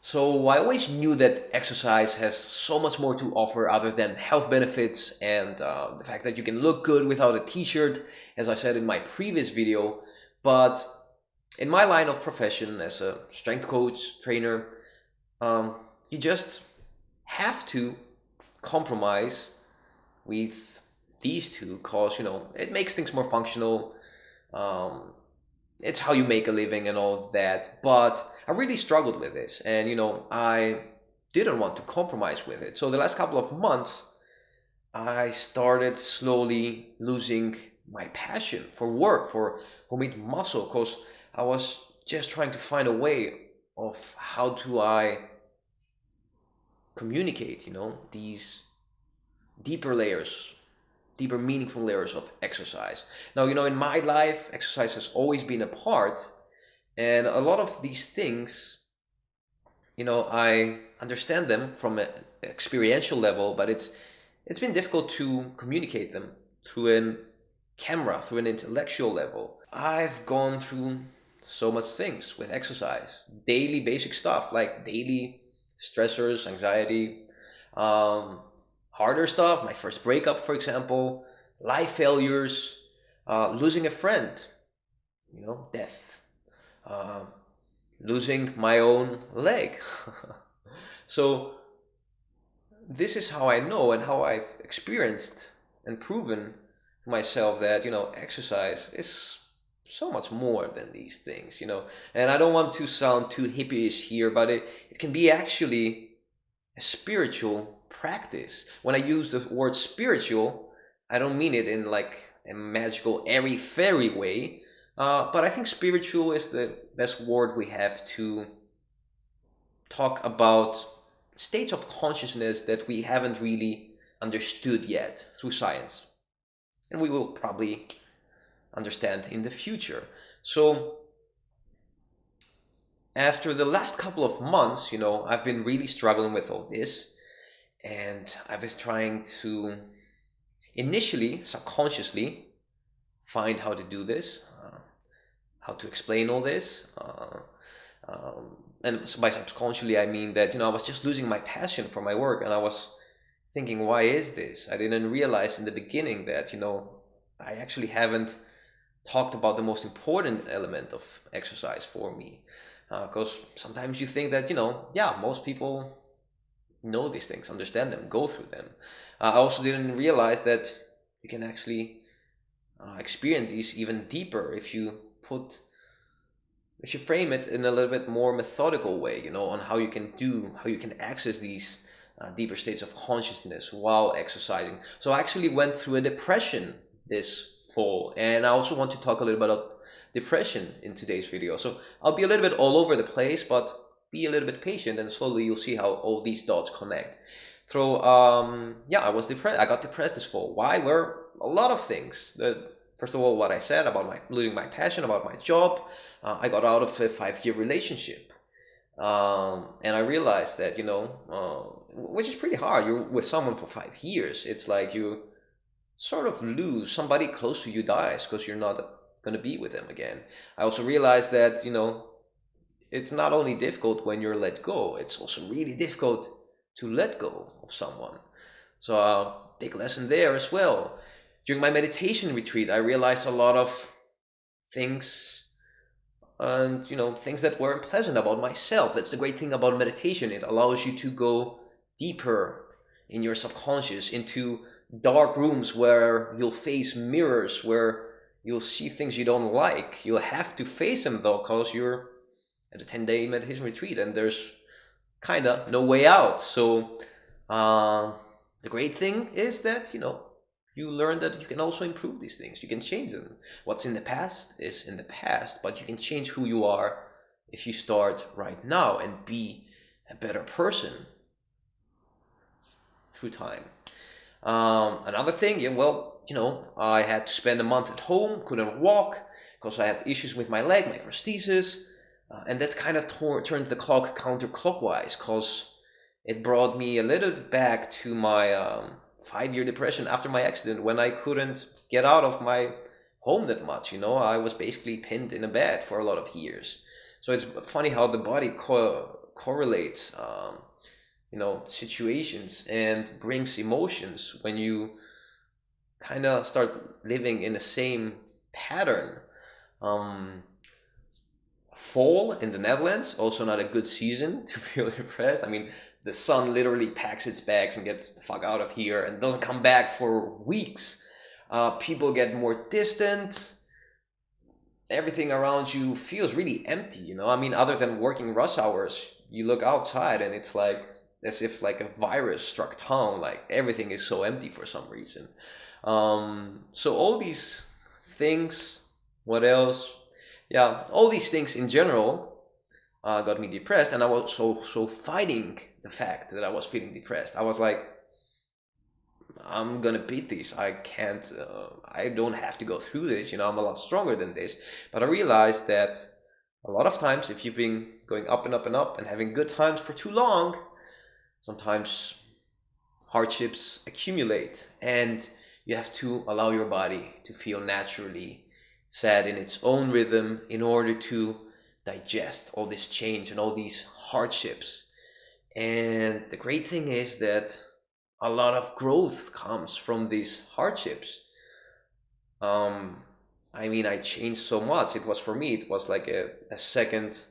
So I always knew that exercise has so much more to offer other than health benefits and the fact that you can look good without a t-shirt, as I said in my previous video. But in my line of profession as a strength coach, trainer, um, you just have to compromise with these two because, it makes things more functional. Um, it's how you make a living and all that. But I really struggled with this, and I didn't want to compromise with it. So the last couple of months, I started slowly losing my passion for work, for homemade muscle, because I was just trying to find a way of how do I communicate, these deeper layers, deeper meaningful layers of exercise. Now, in my life, exercise has always been a part, and a lot of these things, I understand them from an experiential level, but it's been difficult to communicate them through a camera, through an intellectual level. I've gone through so much things with exercise, daily basic stuff like daily stressors, anxiety, um, harder stuff, my first breakup, for example, life failures, losing a friend, death, uh, losing my own leg. So this is how I know and how I've experienced and proven to myself that exercise is so much more than these things. And I don't want to sound too hippie-ish here, but it can be actually a spiritual practice. When I use the word spiritual, I don't mean it in like a magical airy fairy way, but I think spiritual is the best word we have to talk about states of consciousness that we haven't really understood yet through science. And we will probably understand in the future. So, after the last couple of months, I've been really struggling with all this. And I was trying to initially, subconsciously, find how to do this, how to explain all this. And by subconsciously, I mean that, I was just losing my passion for my work, and I was thinking, why is this? I didn't realize in the beginning that, I actually haven't talked about the most important element of exercise for me. Because sometimes you think that, yeah, most people know these things, understand them, go through them. I also didn't realize that you can actually experience these even deeper if you frame it in a little bit more methodical way, on how you can access these deeper states of consciousness while exercising. So I actually went through a depression this fall, and I also want to talk a little bit about depression in today's video. So I'll be a little bit all over the place, but be a little bit patient, and slowly you'll see how all these dots connect. So yeah, I was depressed. I got depressed this fall. Why? Were a lot of things. First of all, what I said about losing my passion about my job. I got out of a 5-year relationship, and I realized that which is pretty hard. You're with someone for 5 years. It's like you sort of lose somebody close to you dies because you're not going to be with them again. I also realized that it's not only difficult when you're let go, it's also really difficult to let go of someone. So big lesson there as well. During my meditation retreat, I realized a lot of things, and things that were unpleasant about myself. That's the great thing about meditation. It allows you to go deeper in your subconscious, into dark rooms where you'll face mirrors, where you'll see things you don't like. You'll have to face them though, because you're at a 10-day meditation retreat and there's kind of no way out. So the great thing is that you learn that you can also improve these things. You can change them. What's in the past is in the past, but you can change who you are if you start right now and be a better person through time. Another thing, yeah, well, I had to spend a month at home, couldn't walk because I had issues with my leg, my prosthesis, and that kind of turned the clock counterclockwise, because it brought me a little bit back to my 5-year depression after my accident, when I couldn't get out of my home that much. I was basically pinned in a bed for a lot of years. So it's funny how the body correlates situations and brings emotions when you kind of start living in the same pattern. um Fall in the Netherlands, also not a good season to feel depressed. I mean, the sun literally packs its bags and gets the fuck out of here and doesn't come back for weeks. People get more distant. Everything around you feels really empty, I mean, other than working rush hours, you look outside and it's like as if like a virus struck town. Like everything is so empty for some reason. So all these things, what else? Yeah, all these things in general got me depressed, and I was so fighting the fact that I was feeling depressed. I was like, I'm gonna beat this. I can't. I don't have to go through this. I'm a lot stronger than this. But I realized that a lot of times, if you've been going up and up and up and having good times for too long, sometimes hardships accumulate, and you have to allow your body to feel naturally sad in its own rhythm in order to digest all this change and all these hardships. And the great thing is that a lot of growth comes from these hardships. I mean, I changed so much. It was, for me, it was like a second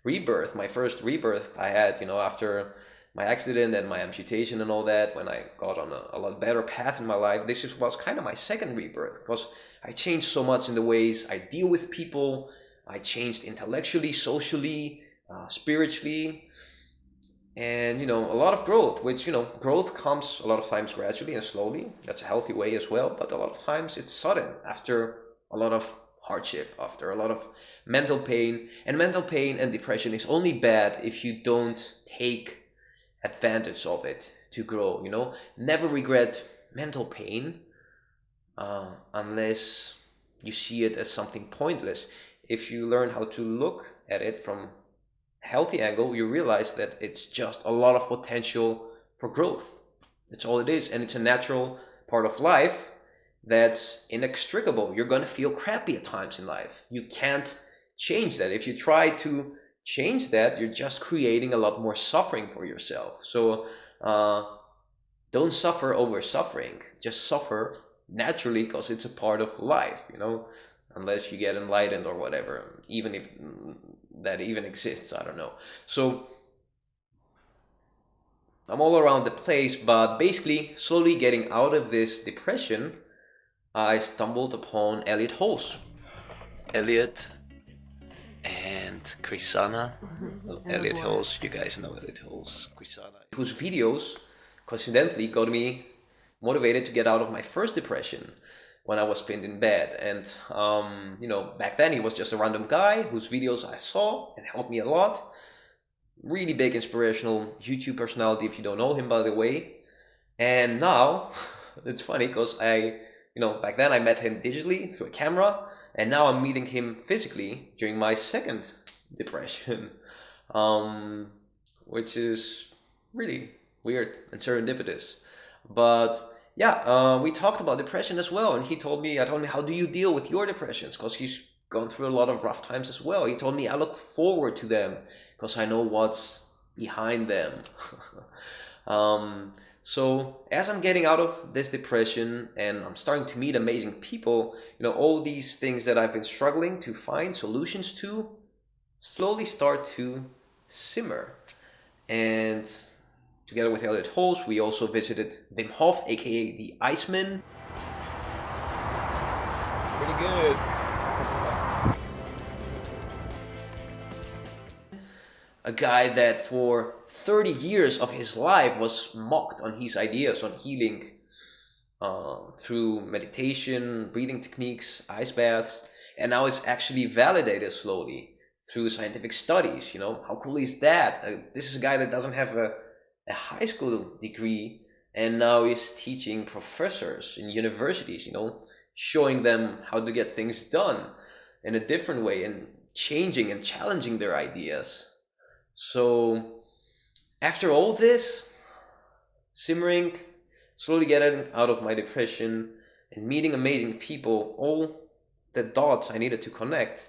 rebirth. My first rebirth I had, after my accident and my amputation and all that, when I got on a lot better path in my life. This was kind of my second rebirth, because I changed so much in the ways I deal with people. I changed intellectually, socially, spiritually, and a lot of growth, which growth comes a lot of times gradually and slowly. That's a healthy way as well, but a lot of times it's sudden, after a lot of hardship, after a lot of mental pain. And mental pain and depression is only bad if you don't take advantage of it to grow. Never regret mental pain unless you see it as something pointless. If you learn how to look at it from healthy angle, you realize that it's just a lot of potential for growth. That's all it is, and it's a natural part of life that's inextricable. You're going to feel crappy at times in life. You can't change that. If you try to change that, you're just creating a lot more suffering for yourself. So don't suffer over suffering. Just suffer naturally, because it's a part of life, unless you get enlightened or whatever, even if that even exists, I don't know. So I'm all around the place, but basically slowly getting out of this depression, I stumbled upon Elliott Hulse. Elliott and Chrisana. Elliott Hulse, you guys know Elliott Hulse, Chrisana, whose videos coincidentally got me motivated to get out of my first depression when I was pinned in bed. And back then he was just a random guy whose videos I saw and helped me a lot. Really big inspirational YouTube personality, if you don't know him, by the way. And now it's funny, because back then I met him digitally through a camera, and now I'm meeting him physically during my second depression, which is really weird and serendipitous. But yeah, we talked about depression as well, and I told me, how do you deal with your depressions? Because he's gone through a lot of rough times as well. He told me, I look forward to them because I know what's behind them. So as I'm getting out of this depression and I'm starting to meet amazing people, all these things that I've been struggling to find solutions to slowly start to simmer. And together with Elliott Hulse, we also visited Wim Hof, aka the Iceman. Pretty good. A guy that for 30 years of his life was mocked on his ideas on healing through meditation, breathing techniques, ice baths, and now it's actually validated slowly through scientific studies. How cool is that? This is a guy that doesn't have a high school degree, and now he's teaching professors in universities, showing them how to get things done in a different way and changing and challenging their ideas. So after all this simmering, slowly getting out of my depression and meeting amazing people, all the dots I needed to connected,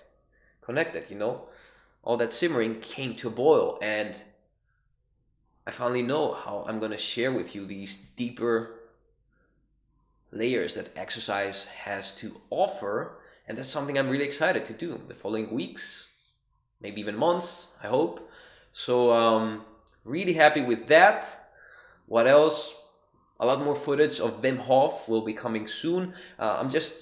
all that simmering came to a boil, and I finally know how I'm gonna share with you these deeper layers that exercise has to offer, and that's something I'm really excited to do the following weeks, maybe even months, I hope. So really happy with that. What else? A lot more footage of Wim Hof will be coming soon. I'm just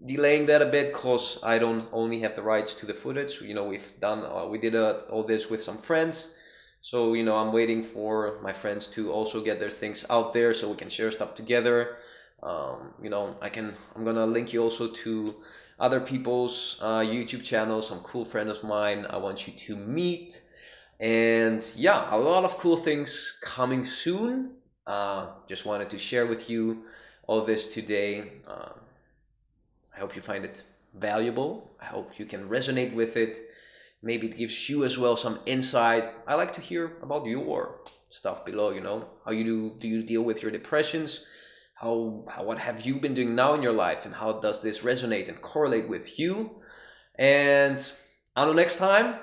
delaying that a bit because I don't only have the rights to the footage. We did all this with some friends. So, I'm waiting for my friends to also get their things out there so we can share stuff together. I'm gonna link you also to other people's YouTube channels, some cool friends of mine I want you to meet. And yeah, a lot of cool things coming soon. Just wanted to share with you all this today. I hope you find it valuable. I hope you can resonate with it. Maybe it gives you as well some insight. I like to hear about your stuff below, how do you deal with your depressions? What have you been doing now in your life, and how does this resonate and correlate with you? And until next time,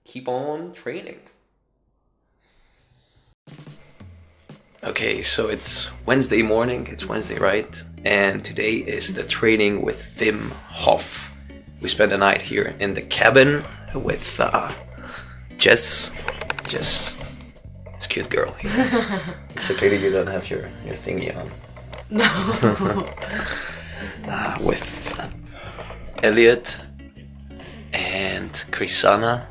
keep on training. Okay, so it's Wednesday morning, it's Wednesday, right? And today is the training with Wim Hof. We spent the night here in the cabin with Jess, this cute girl here. It's okay that you don't have your thingy on. No. With Elliott and Chrisana.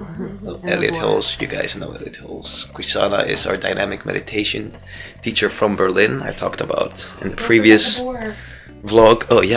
Elliott Hulse, you guys know Elliott Hulse. Chrisana is our dynamic meditation teacher from Berlin. I talked about in the previous vlog. Oh yeah,